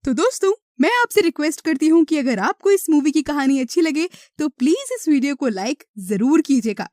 तो दोस्तों, मैं आपसे रिक्वेस्ट करती हूँ कि अगर आपको इस मूवी की कहानी अच्छी लगे तो प्लीज इस वीडियो को लाइक जरूर कीजिएगा।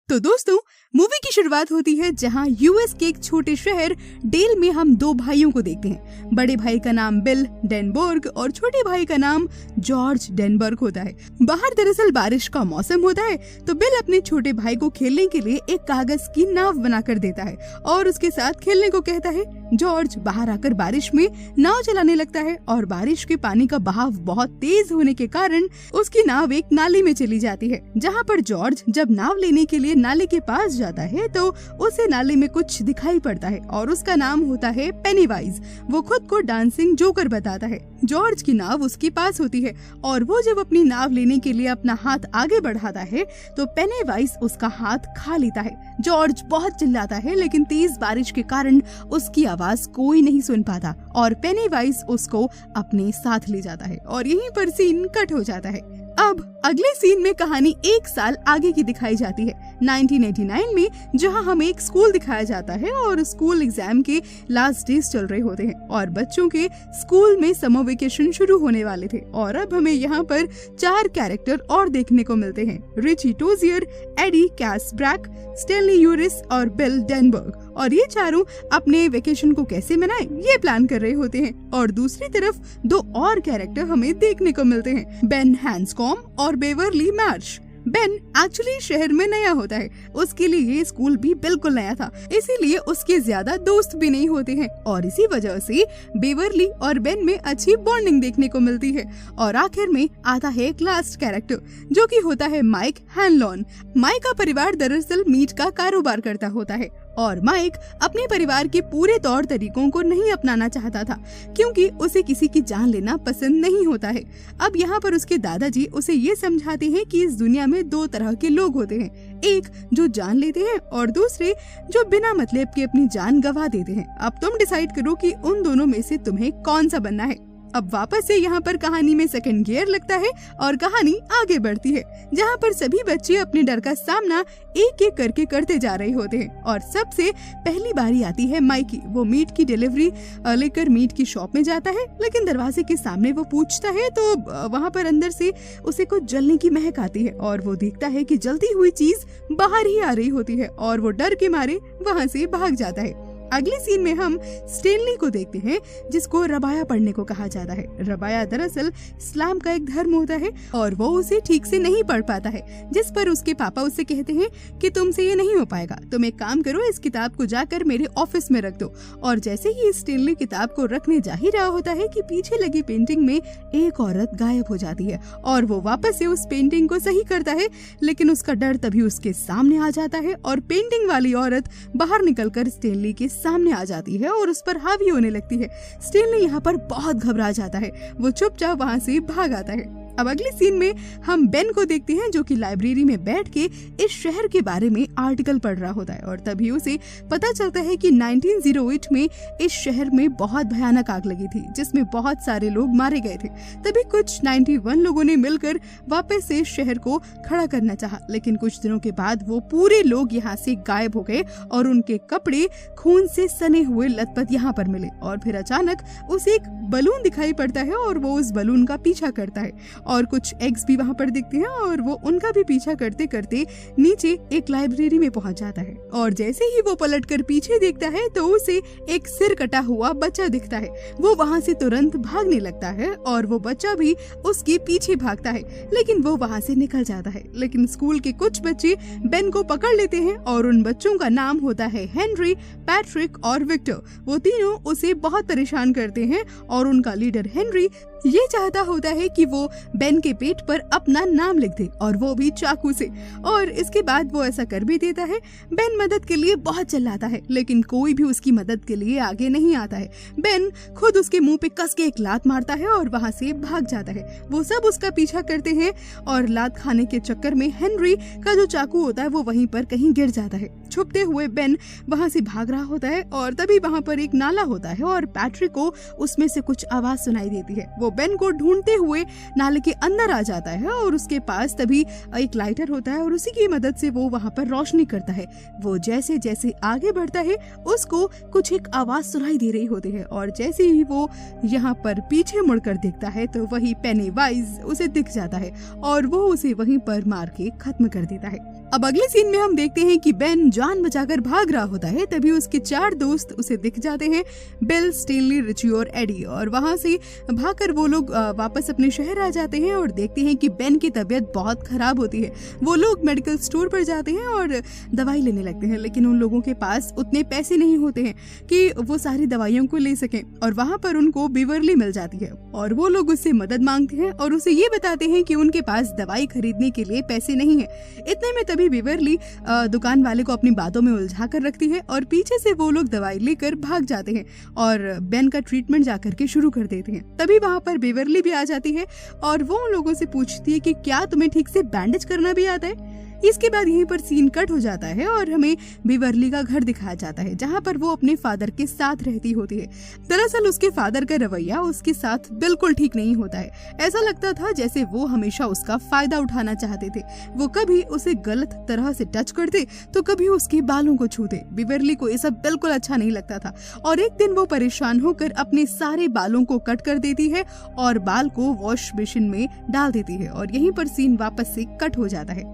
तो दोस्तों, मूवी की शुरुआत होती है जहां यूएस के एक छोटे शहर डेल में हम दो भाइयों को देखते हैं। बड़े भाई का नाम बिल डेनबर्ग और छोटे भाई का नाम जॉर्ज डेनबर्ग होता है। बाहर दरअसल बारिश का मौसम होता है, तो बिल अपने छोटे भाई को खेलने के लिए एक कागज की नाव बनाकर देता है और उसके साथ खेलने को कहता है। जॉर्ज बाहर आकर बारिश में नाव चलाने लगता है और बारिश के पानी का बहाव बहुत तेज होने के कारण उसकी नाव एक नाली में चली जाती है। जहाँ पर जॉर्ज जब नाव लेने के लिए नाले के पास जाता है तो उसे नाले में कुछ दिखाई पड़ता है और उसका नाम होता है पेनीवाइज। वो खुद को डांसिंग जोकर बताता है। जॉर्ज की नाव उसके पास होती है और वो जब अपनी नाव लेने के लिए अपना हाथ आगे बढ़ाता है तो पेनीवाइज उसका हाथ खा लेता है। जॉर्ज बहुत चिल्लाता है, लेकिन तेज बारिश के कारण उसकी आवाज कोई नहीं सुन पाता और पेनीवाइज उसको अपने साथ ले जाता है और यहीं पर सीन कट हो जाता है। अब अगले सीन में कहानी एक साल आगे की दिखाई जाती है, 1989 में, जहां हमें एक स्कूल दिखाया जाता है और स्कूल एग्जाम के लास्ट डेज चल रहे होते हैं और बच्चों के स्कूल में समर वेकेशन शुरू होने वाले थे। और अब हमें यहाँ पर 4 कैरेक्टर और देखने को मिलते हैं, रिची टोजियर, एडी कैसब्रैक, स्टेनली यूरिस और बिल डेनबर्ग। और ये चारों अपने वेकेशन को कैसे मनाएं ये प्लान कर रहे होते हैं। और दूसरी तरफ 2 और कैरेक्टर हमें देखने को मिलते हैं, बेन हैंसकॉम और बेवरली मार्श। बेन एक्चुअली शहर में नया होता है, उसके लिए ये स्कूल भी बिल्कुल नया था, इसीलिए उसके ज्यादा दोस्त भी नहीं होते हैं और इसी वजह से बेवरली और बेन में अच्छी बॉन्डिंग देखने को मिलती है। और आखिर में आता है एक लास्ट कैरेक्टर जो कि होता है माइक हैनलॉन। माइक का परिवार दरअसल मीट का कारोबार करता होता है और माइक अपने परिवार के पूरे तौर तरीकों को नहीं अपनाना चाहता था क्योंकि उसे किसी की जान लेना पसंद नहीं होता है। अब यहाँ पर उसके दादाजी उसे ये समझाते हैं कि इस दुनिया में 2 तरह के लोग होते हैं, एक जो जान लेते हैं और दूसरे जो बिना मतलब के अपनी जान गंवा देते हैं। अब तुम डिसाइड करो कि उन दोनों में से तुम्हें कौन सा बनना है। अब वापस से यहाँ पर कहानी में सेकंड गियर लगता है और कहानी आगे बढ़ती है, जहाँ पर सभी बच्चे अपने डर का सामना एक एक करके करते जा रहे होते हैं। और सबसे पहली बारी आती है माइक की। वो मीट की डिलीवरी लेकर मीट की शॉप में जाता है, लेकिन दरवाजे के सामने वो पूछता है तो वहाँ पर अंदर से उसे कुछ जलने की महक आती है और वो देखता है कि जलती हुई चीज बाहर ही आ रही होती है और वो डर के मारे वहाँ से भाग जाता है। अगले सीन में हम स्टेनली को देखते हैं, जिसको रबाया पढ़ने को कहा जाता है। रबाया दरअसल इस्लाम का एक धर्म होता है और वो उसे ठीक से नहीं पढ़ पाता है, जिस पर उसके पापा उससे कहते हैं कि तुमसे ये नहीं हो पाएगा, तुम एक काम करो, इस किताब को जाकर मेरे ऑफिस में रख दो। और जैसे ही स्टेनली किताब को रखने जा ही रहा होता है कि पीछे लगी पेंटिंग में एक औरत गायब हो जाती है और वो वापस से उस पेंटिंग को सही करता है, लेकिन उसका डर तभी उसके सामने आ जाता है और पेंटिंग वाली औरत बाहर निकलकर स्टेनली के सामने आ जाती है और उस पर हावी होने लगती है। स्टेनली यहाँ पर बहुत घबरा जाता है, वो चुपचाप वहाँ से भाग आता है। अब अगले सीन में हम बेन को देखते हैं जो कि लाइब्रेरी में बैठ के इस शहर के बारे में आर्टिकल पढ़ रहा होता है और तभी उसे पता चलता है कि 1908 में इस शहर में बहुत भयानक आग लगी थी जिसमें बहुत सारे लोग मारे गए थे। तभी कुछ 91 लोगों ने मिलकर वापस से शहर को खड़ा करना चाहा, लेकिन कुछ दिनों के बाद वो पूरे लोग यहाँ से गायब हो गए और उनके कपड़े खून से सने हुए लथपथ यहाँ पर मिले। और फिर अचानक उसे एक बलून दिखाई पड़ता है और वो उस बलून का पीछा करता है और कुछ एग्स भी वहाँ पर दिखते हैं और वो उनका भी पीछा करते करते नीचे एक लाइब्रेरी में पहुँच जाता है। और जैसे ही वो पलटकर पीछे देखता है तो उसे एक सिर कटा हुआ बच्चा दिखता है। वो वहाँ से तुरंत भागने लगता है और वो बच्चा भी उसके पीछे भागता है, लेकिन वो वहाँ से निकल जाता है। लेकिन स्कूल के कुछ बच्चे बेन को पकड़ लेते हैं और उन बच्चों का नाम होता है हेनरी, पैट्रिक और विक्टर। वो तीनों उसे बहुत परेशान करते हैं और उनका लीडर हेनरी ये चाहता होता है कि वो बेन के पेट पर अपना नाम लिख दे और वो भी चाकू से। और इसके बाद वो ऐसा कर भी देता है। बेन मदद के लिए बहुत चिल्लाता है, लेकिन कोई भी उसकी मदद के लिए आगे नहीं आता है। बेन खुद उसके मुंह पे कस के एक लात मारता है और वहाँ से भाग जाता है। वो सब उसका पीछा करते हैं और लात खाने के चक्कर में हेनरी का जो चाकू होता है वो वहीं पर कहीं गिर जाता है। छुपते हुए बेन वहाँ से भाग रहा होता है और तभी वहाँ पर एक नाला होता है और पैट्रिक को उसमें से कुछ आवाज सुनाई देती है। वो बेन को ढूंढते हुए नाले के अंदर आ जाता है और उसके पास तभी एक लाइटर होता है और उसी की मदद से वो वहाँ पर रोशनी करता है। वो जैसे जैसे आगे बढ़ता है उसको कुछ एक आवाज सुनाई दे रही होती है और जैसे ही वो यहाँ पर पीछे मुड़कर देखता है तो वही पेनीवाइज उसे दिख जाता है और वो उसे वहीं पर मार के खत्म कर देता है। अब अगले सीन में हम देखते हैं कि बेन जान बचाकर भाग रहा होता है, तभी उसके 4 दोस्त उसे दिख जाते हैं, बिल, स्टेनली, रिची और एडी। और वहाँ से भागकर वो लोग वापस अपने शहर आ जाते हैं और देखते हैं कि बेन की तबीयत बहुत खराब होती है। वो लोग मेडिकल स्टोर पर जाते हैं और दवाई लेने लगते हैं, लेकिन उन लोगों के पास उतने पैसे नहीं होते हैं कि वो सारी दवाइयों को ले सकें। और वहाँ पर उनको बिवरली मिल जाती है और वो लोग उससे मदद मांगते हैं और उसे ये बताते हैं कि उनके पास दवाई खरीदने के लिए पैसे नहीं है। इतने में तभी बिवरली दुकान वाले को अपनी बातों में उलझा कर रखती है और पीछे से वो लोग दवाई लेकर भाग जाते हैं और बेन का ट्रीटमेंट जाकर के शुरू कर देते हैं। तभी वहाँ पर बिवरली भी आ जाती है और वो उन लोगों से पूछती है कि क्या तुम्हें ठीक से बैंडेज करना भी आता है। इसके बाद यहीं पर सीन कट हो जाता है और हमें बिवरली का घर दिखाया जाता है जहाँ पर वो अपने फादर के साथ रहती होती है। दरअसल उसके फादर का रवैया उसके साथ बिल्कुल ठीक नहीं होता है। ऐसा लगता था जैसे वो हमेशा उसका फायदा उठाना चाहते थे। वो कभी उसे गलत तरह से टच करते तो कभी उसके बालों को छूते। बिवरली को ये सब बिल्कुल अच्छा नहीं लगता था और एक दिन वो परेशान होकर अपने सारे बालों को कट कर देती है और बाल को वॉश बेसिन में डाल देती है और यहीं पर सीन वापस से कट हो जाता है।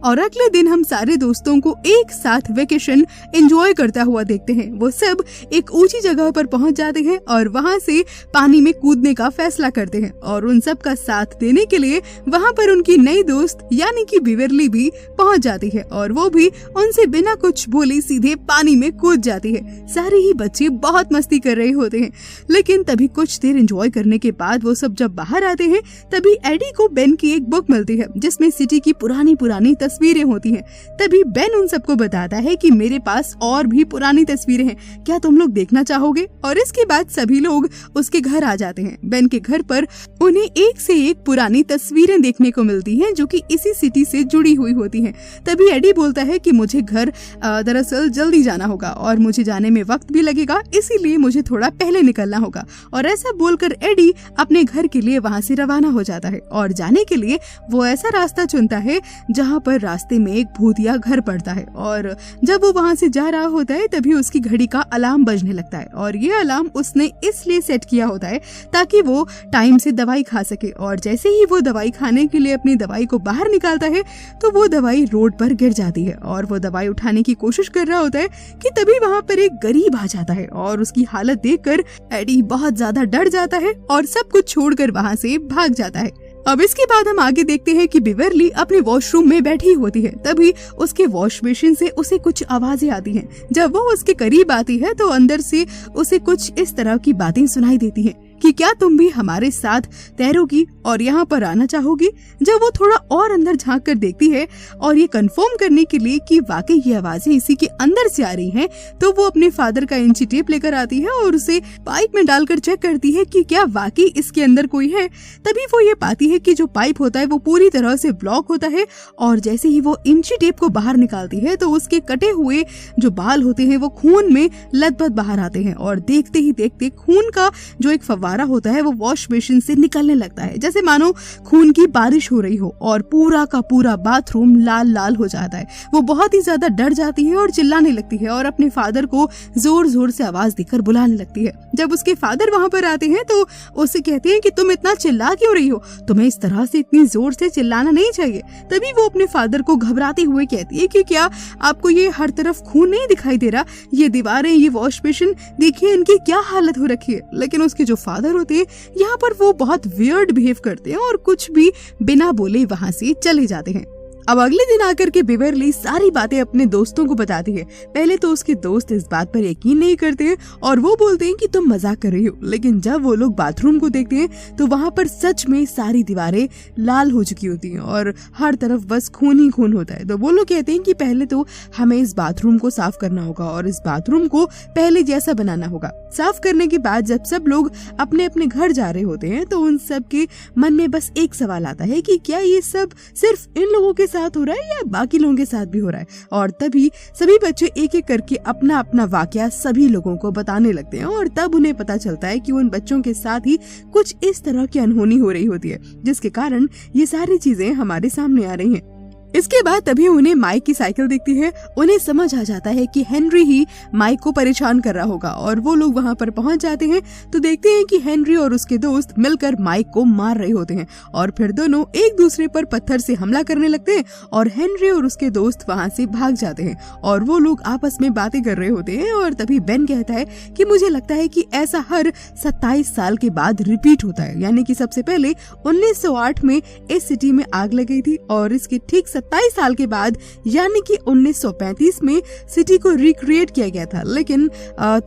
और अगले दिन हम सारे दोस्तों को एक साथ वेकेशन एंजॉय करता हुआ देखते हैं। वो सब एक ऊंची जगह पर पहुंच जाते हैं और वहां से पानी में कूदने का फैसला करते हैं और उन सब का साथ देने के लिए वहां पर उनकी नई दोस्त यानी कि बिवरली भी पहुंच जाती है और वो भी उनसे बिना कुछ बोले सीधे पानी में कूद जाती है। सारे ही बच्चे बहुत मस्ती कर रहे होते हैं, लेकिन तभी कुछ देर एंजॉय करने के बाद वो सब जब बाहर आते हैं तभी एडी को बेन की एक बुक मिलती है जिसमें सिटी की पुरानी तस्वीरें होती हैं। तभी बेन उन सबको बताता है कि मेरे पास और भी पुरानी तस्वीरें हैं, क्या तुम लोग देखना चाहोगे। और इसके बाद सभी लोग उसके घर आ जाते हैं। बेन के घर पर उन्हें एक से एक पुरानी तस्वीरें देखने को मिलती हैं जो कि इसी सिटी से जुड़ी हुई होती हैं। तभी एडी बोलता है कि मुझे घर दरअसल जल्दी जाना होगा और मुझे जाने में वक्त भी लगेगा, इसीलिए मुझे थोड़ा पहले निकलना होगा। और ऐसा बोलकर एडी अपने घर के लिए वहाँ से रवाना हो जाता है और जाने के लिए वो ऐसा रास्ता चुनता है जहाँ पर रास्ते में एक भूतिया घर पड़ता है। और जब वो वहाँ से जा रहा होता है तभी उसकी घड़ी का अलार्म बजने लगता है और ये अलार्म उसने इसलिए सेट किया होता है ताकि वो टाइम से दवाई खा सके। और जैसे ही वो दवाई खाने के लिए अपनी दवाई को बाहर निकालता है तो वो दवाई रोड पर गिर जाती है और वो दवाई उठाने की कोशिश कर रहा होता है कि तभी वहाँ पर एक गरीब आ जाता है और उसकी हालत देखकर एडी बहुत ज्यादा डर जाता है और सब कुछ छोड़कर वहाँ से भाग जाता है। अब इसके बाद हम आगे देखते हैं कि बिवरली अपने वॉशरूम में बैठी होती है। तभी उसके वॉश बेसिन से उसे कुछ आवाजें आती हैं। जब वो उसके करीब आती है तो अंदर से उसे कुछ इस तरह की बातें सुनाई देती हैं कि क्या तुम भी हमारे साथ तैरोगी और यहाँ पर आना चाहोगी। जब वो थोड़ा और अंदर झांक कर देखती है और ये कंफर्म करने के लिए कि वाकई ये आवाजें इसी के अंदर से आ रही हैं, तो वो अपने फादर का इंची टेप लेकर आती है और उसे पाइप में डालकर चेक करती है कि क्या वाकई इसके अंदर कोई है। तभी वो ये पाती है कि जो पाइप होता है वो पूरी तरह से ब्लॉक होता है और जैसे ही वो इंची टेप को बाहर निकालती है तो उसके कटे हुए जो बाल होते हैं वो खून में लथपथ बाहर आते हैं और देखते ही देखते खून का जो एक फव्वारा होता है वो वॉश बेसिन से निकलने लगता है, जैसे मानो खून की बारिश हो रही हो और पूरा का पूरा बाथरूम लाल लाल हो जाता है। वो बहुत ही ज्यादा डर जाती है और चिल्लाने लगती है और अपने फादर को जोर जोर से आवाज देकर बुलाने लगती है। जब उसके फादर वहाँ पर आते हैं तो उससे कहते हैं कि तुम इतना चिल्ला क्यों रही हो, तुम्हें इस तरह से इतनी जोर से चिल्लाना नहीं चाहिए। तभी वो अपने फादर को घबराते हुए कहती है कि क्या आपको ये हर तरफ खून नहीं दिखाई दे रहा, ये दीवारें, ये वॉश बेसिन देखिए इनकी क्या हालत हो रखी है। लेकिन उसके जो फादर होते हैं यहाँ पर वो बहुत वियर्ड बिहेव करते हैं और कुछ भी बिना बोले वहाँ से चले जाते हैं। अब अगले दिन आकर के बिवरली सारी बातें अपने दोस्तों को बताती है। पहले तो उसके दोस्त इस बात पर यकीन नहीं करते हैं और वो बोलते हैं कि तुम मजाक कर रही हो, लेकिन जब वो लोग बाथरूम को देखते हैं तो वहाँ पर सच में सारी दीवारें लाल हो चुकी होती हैं और हर तरफ बस खून ही खून होता है। तो वो लोग कहते हैं कि पहले तो हमें इस बाथरूम को साफ करना होगा और इस बाथरूम को पहले जैसा बनाना होगा। साफ करने के बाद जब सब लोग अपने अपने घर जा रहे होते हैं तो उन सब के मन में बस एक सवाल आता है कि क्या ये सब सिर्फ इन लोगों के साथ हो रहा है या बाकी लोगों के साथ भी हो रहा है। और तभी सभी बच्चे एक एक करके अपना अपना वाकया सभी लोगों को बताने लगते हैं और तब उन्हें पता चलता है कि उन बच्चों के साथ ही कुछ इस तरह की अनहोनी हो रही होती है, जिसके कारण ये सारी चीजें हमारे सामने आ रही हैं। इसके बाद तभी उन्हें माइक की साइकिल दिखती है। उन्हें समझ आ जाता है कि हेनरी ही माइक को परेशान कर रहा होगा और वो लोग वहां पर पहुंच जाते हैं तो देखते हैं कि हेनरी और उसके दोस्त मिलकर माइक को मार रहे होते हैं और फिर दोनों एक दूसरे पर पत्थर से हमला करने लगते हैं और हेनरी और उसके दोस्त वहां से भाग जाते हैं और वो लोग आपस में बातें कर रहे होते हैं। और तभी बेन कहता है कि मुझे लगता है कि ऐसा हर 27 साल के बाद रिपीट होता है, यानी कि सबसे पहले 1908 में इस सिटी में आग लग गई थी और इसके ठीक 27 साल के बाद यानी कि 1935 में सिटी को रिक्रिएट किया गया था, लेकिन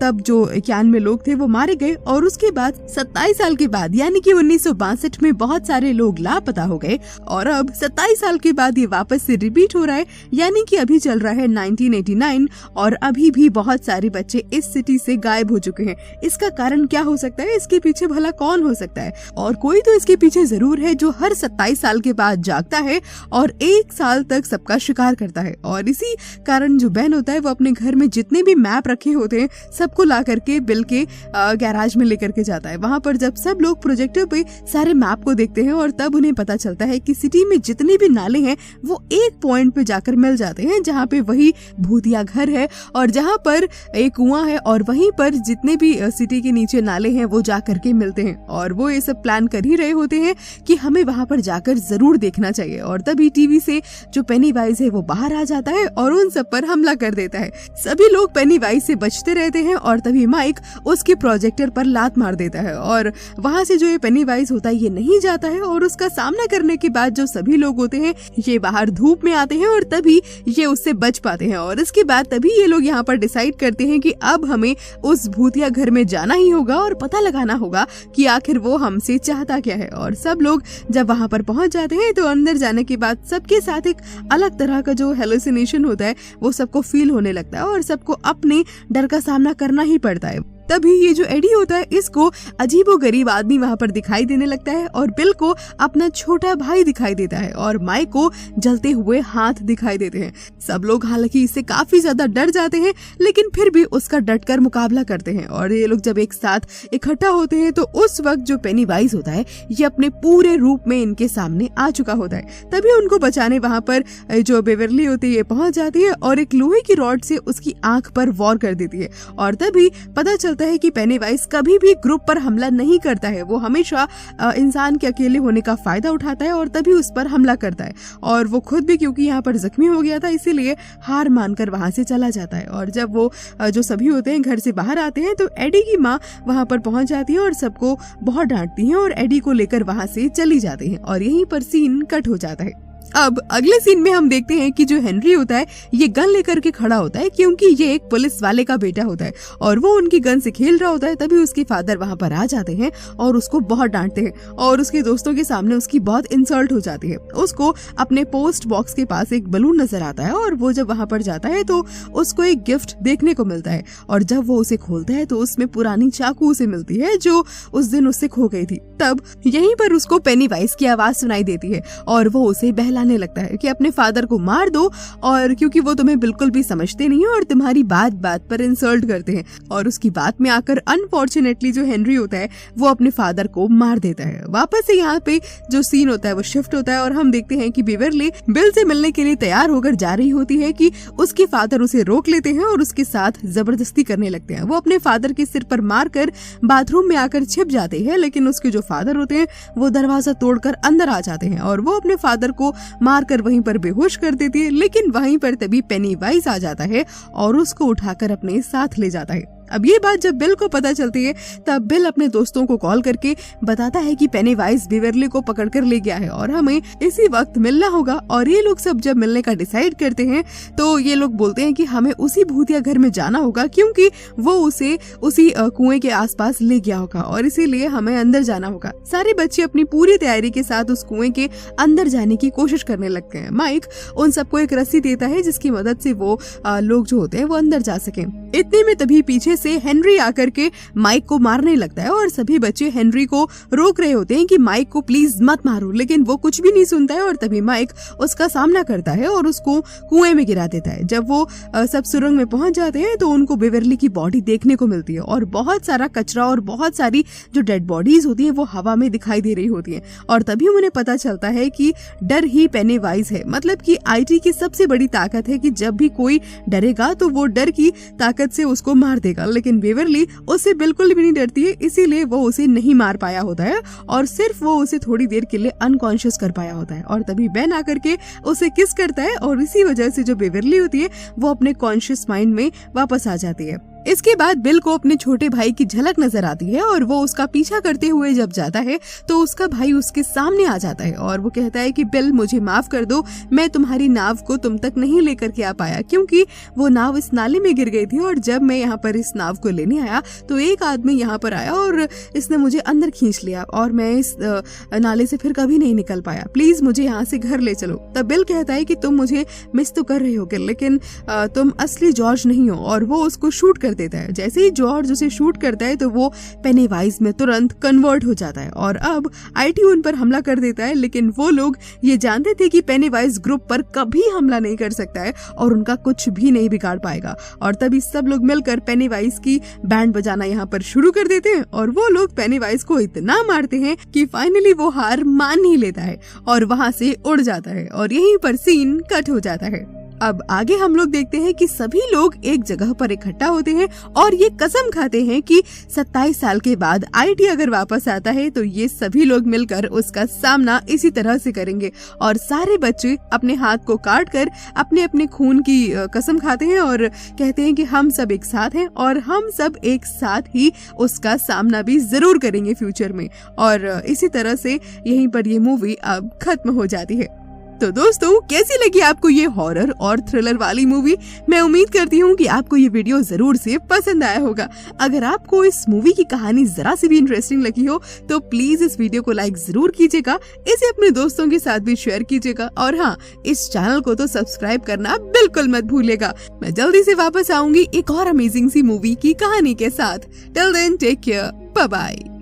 तब जो 91 लोग थे वो मारे गए और उसके बाद 27 साल के बाद यानी कि 1962 में बहुत सारे लोग लापता हो गए और अब 27 साल के बाद ये वापस से रिपीट हो रहा है, यानी कि अभी चल रहा है 1989 और अभी भी बहुत सारे बच्चे इस सिटी से गायब हो चुके हैं। इसका कारण क्या हो सकता है? इसके पीछे भला कौन हो सकता है? और कोई तो इसके पीछे जरूर है जो हर 27 साल के बाद जागता है और 1 साल तक सबका शिकार करता है। और इसी कारण जो बेन होता है वो अपने घर में जितने भी मैप रखे होते हैं सबको ला करके बिल के गैराज में लेकर के जाता है। वहाँ पर जब सब लोग प्रोजेक्टर पे सारे मैप को देखते हैं और तब उन्हें पता चलता है कि सिटी में जितने भी नाले हैं वो एक पॉइंट पे जाकर मिल जाते हैं जहाँ पे वही भूतिया घर है और जहाँ पर एक कुआं है और वहीं पर जितने भी सिटी के नीचे नाले हैं वो जा करके मिलते हैं। और वो ये सब प्लान कर ही रहे होते हैं कि हमें वहाँ पर जाकर जरूर देखना चाहिए। और तभी टीवी से जो पेनीवाइज है वो बाहर आ जाता है और उन सब पर हमला कर देता है। सभी लोग पेनीवाइज से बचते रहते हैं और तभी माइक उसके प्रोजेक्टर पर लात मार देता है और वहाँ से जो ये पेनीवाइज होता है ये नहीं जाता है और उसका सामना करने के बाद जो सभी लोग होते हैं ये बाहर धूप में आते हैं और तभी ये उससे बच पाते हैं। और इसके बाद तभी ये लोग यहाँ पर डिसाइड करते हैं कि अब हमें उस भूतिया घर में जाना ही होगा और पता लगाना होगा कि आखिर वो हमसे चाहता क्या है। और सब लोग जब वहाँ पर पहुंच जाते हैं तो अंदर जाने के बाद सबके साथ एक अलग तरह का जो हेलुसिनेशन होता है वो सबको फील होने लगता है और सबको अपने डर का सामना करना ही पड़ता है। तभी ये जो एडी होता है इसको अजीबोगरीब आदमी वहाँ पर दिखाई देने लगता है और बिल को अपना छोटा भाई दिखाई देता है और माइक को जलते हुए हाथ दिखाई देते हैं। सब लोग हालांकि इससे काफी ज्यादा डर जाते हैं लेकिन फिर भी उसका डटकर मुकाबला करते हैं। और ये लोग जब एक साथ इकट्ठा होते हैं तो उस वक्त जो पेनीवाइज होता है ये अपने पूरे रूप में इनके सामने आ चुका होता है। तभी उनको बचाने वहाँ पर जो बेवरली होती है ये पहुंच जाती है और एक लोहे की रॉड से उसकी आंख पर वॉर कर देती है। और तभी पता चलता है कि पेनीवाइज कभी भी ग्रुप पर हमला नहीं करता है, वो हमेशा इंसान के अकेले होने का फायदा उठाता है और तभी उस पर हमला करता है। और वो खुद भी क्योंकि यहाँ पर जख्मी हो गया था इसीलिए हार मानकर वहां से चला जाता है। और जब वो जो सभी होते हैं घर से बाहर आते हैं तो एडी की माँ वहां पर पहुंच जाती है और सबको बहुत डांटती है और एडी को लेकर वहां से चली जाती है और यहीं पर सीन कट हो जाता है। अब अगले सीन में हम देखते हैं कि जो हेनरी होता है ये गन लेकर के खड़ा होता है क्योंकि ये एक पुलिस वाले का बेटा होता है और वो उनकी गन से खेल रहा होता है। तभी उसके फादर वहां पर आ जाते हैं और उसको बहुत डांटते हैं और उसके दोस्तों के सामने उसकी बहुत इंसल्ट हो जाती है। उसको अपने पोस्ट बॉक्स के पास एक बलून नजर आता है और वो जब वहां पर जाता है तो उसको एक गिफ्ट देखने को मिलता है और जब वो उसे खोलता है तो उसमें पुरानी चाकू उसे मिलती है जो उस दिन उससे खो गई थी। तब यहीं पर उसको पेनीवाइज की आवाज सुनाई देती है और वो उसे बहलाने लगता है कि अपने फादर को मार दो और क्योंकि वो तुम्हें बिल्कुल भी समझते नहीं और तुम्हारी बात बात पर इंसल्ट करते हैं। और उसकी बात में आकर अनफॉर्चुनेटली जो हेनरी होता है वो अपने फादर को मार देता है। वापस से यहाँ पे जो सीन होता है वो शिफ्ट होता है और हम देखते हैं कि बेवरली बिल से मिलने के लिए तैयार होकर जा रही होती है कि उसके फादर उसे रोक लेते हैं और उसके साथ जबरदस्ती करने लगते हैं। वो अपने फादर के सिर पर मारकर बाथरूम में आकर छिप जाते हैं लेकिन उसके जो फादर होते हैं वो दरवाजा तोड़कर अंदर आ जाते हैं और वो अपने फादर को मारकर वहीं पर बेहोश कर देती है। लेकिन वहीं पर तभी पेनीवाइज आ जाता है और उसको उठाकर अपने साथ ले जाता है। अब ये बात जब बिल को पता चलती है तब बिल अपने दोस्तों को कॉल करके बताता है कि पेनीवाइज बेवरली को पकड़कर ले गया है और हमें इसी वक्त मिलना होगा। और ये लोग सब जब मिलने का डिसाइड करते हैं तो ये लोग बोलते हैं कि हमें उसी भूतिया घर में जाना होगा क्योंकि वो उसे उसी कुएं के आसपास ले गया होगा और इसीलिए हमें अंदर जाना होगा। सारे बच्चे अपनी पूरी तैयारी के साथ उस कुएं के अंदर जाने की कोशिश करने लगते हैं। माइक उन सबको एक रस्सी देता है जिसकी मदद से वो लोग जो होते हैं वो अंदर जा सके। इतने में तभी पीछे पीछे से हेनरी आकर के माइक को मारने लगता है और सभी बच्चे हेनरी को रोक रहे होते हैं कि माइक को प्लीज मत मारो, लेकिन वो कुछ भी नहीं सुनता है और तभी माइक उसका सामना करता है और उसको कुएं में गिरा देता है। जब वो सब सुरंग में पहुंच जाते हैं तो उनको बेवरली की बॉडी देखने को मिलती है और बहुत सारा कचरा और बहुत सारी जो डेड बॉडीज होती हैं वो हवा में दिखाई दे रही होती हैं और तभी उन्हें पता चलता है कि डर ही पेनीवाइज है। मतलब कि आईटी की सबसे बड़ी ताकत है कि जब भी कोई डरेगा तो वो डर की ताकत से उसको मार देगा, लेकिन बेवरली उससे बिल्कुल भी नहीं डरती है, इसीलिए वो उसे नहीं मार पाया होता है और सिर्फ वो उसे थोड़ी देर के लिए अनकॉन्शियस कर पाया होता है। और तभी बेन आकर के उसे किस करता है और इसी वजह से जो बेवरली होती है वो अपने कॉन्शियस माइंड में वापस आ जाती है। इसके बाद बिल को अपने छोटे भाई की झलक नजर आती है और वो उसका पीछा करते हुए जब जाता है तो उसका भाई उसके सामने आ जाता है और वो कहता है कि बिल मुझे माफ कर दो, मैं तुम्हारी नाव को तुम तक नहीं लेकर के आ पाया क्योंकि वो नाव इस नाले में गिर गई थी और जब मैं यहाँ पर इस नाव को लेने आया तो एक आदमी यहाँ पर आया और इसने मुझे अंदर खींच लिया और मैं इस नाले से फिर कभी नहीं निकल पाया, प्लीज मुझे यहाँ से घर ले चलो। तब बिल कहता है कि तुम मुझे मिस तो कर रहे हो लेकिन तुम असली जॉर्ज नहीं हो और वो उसको शूट देता है। जैसे ही जॉर्ज उसे शूट करता है तो वो पेनीवाइज में तुरंत कन्वर्ट हो जाता है और अब आईटी उन पर हमला कर देता है, लेकिन वो लोग ये जानते थे कि पेनीवाइज ग्रुप पर कभी हमला नहीं कर सकता है और उनका कुछ भी नहीं बिगाड़ पाएगा। और तभी सब लोग मिलकर पेनीवाइज की बैंड बजाना यहाँ पर शुरू कर देते हैं और वो लोग पेनीवाइज को इतना मारते हैं कि फाइनली वो हार मान ही लेता है और वहाँ से उड़ जाता है और यहीं पर सीन कट हो जाता है। अब आगे हम लोग देखते हैं कि सभी लोग एक जगह पर इकट्ठा होते हैं और ये कसम खाते हैं कि 27 साल के बाद आईटी अगर वापस आता है तो ये सभी लोग मिलकर उसका सामना इसी तरह से करेंगे और सारे बच्चे अपने हाथ को काट कर अपने अपने खून की कसम खाते हैं और कहते हैं कि हम सब एक साथ हैं और हम सब एक साथ ही उसका सामना भी जरूर करेंगे फ्यूचर में। और इसी तरह से यहीं पर ये मूवी अब खत्म हो जाती है। तो दोस्तों कैसी लगी आपको ये हॉरर और थ्रिलर वाली मूवी? मैं उम्मीद करती हूँ कि आपको ये वीडियो जरूर से पसंद आया होगा। अगर आपको इस मूवी की कहानी जरा सी भी इंटरेस्टिंग लगी हो तो प्लीज इस वीडियो को लाइक जरूर कीजिएगा, इसे अपने दोस्तों के साथ भी शेयर कीजिएगा और हाँ, इस चैनल को तो सब्सक्राइब करना बिल्कुल मत भूलिएगा। मैं जल्दी से वापस आऊंगी एक और अमेजिंग सी मूवी की कहानी के साथ। Till then take care, bye bye.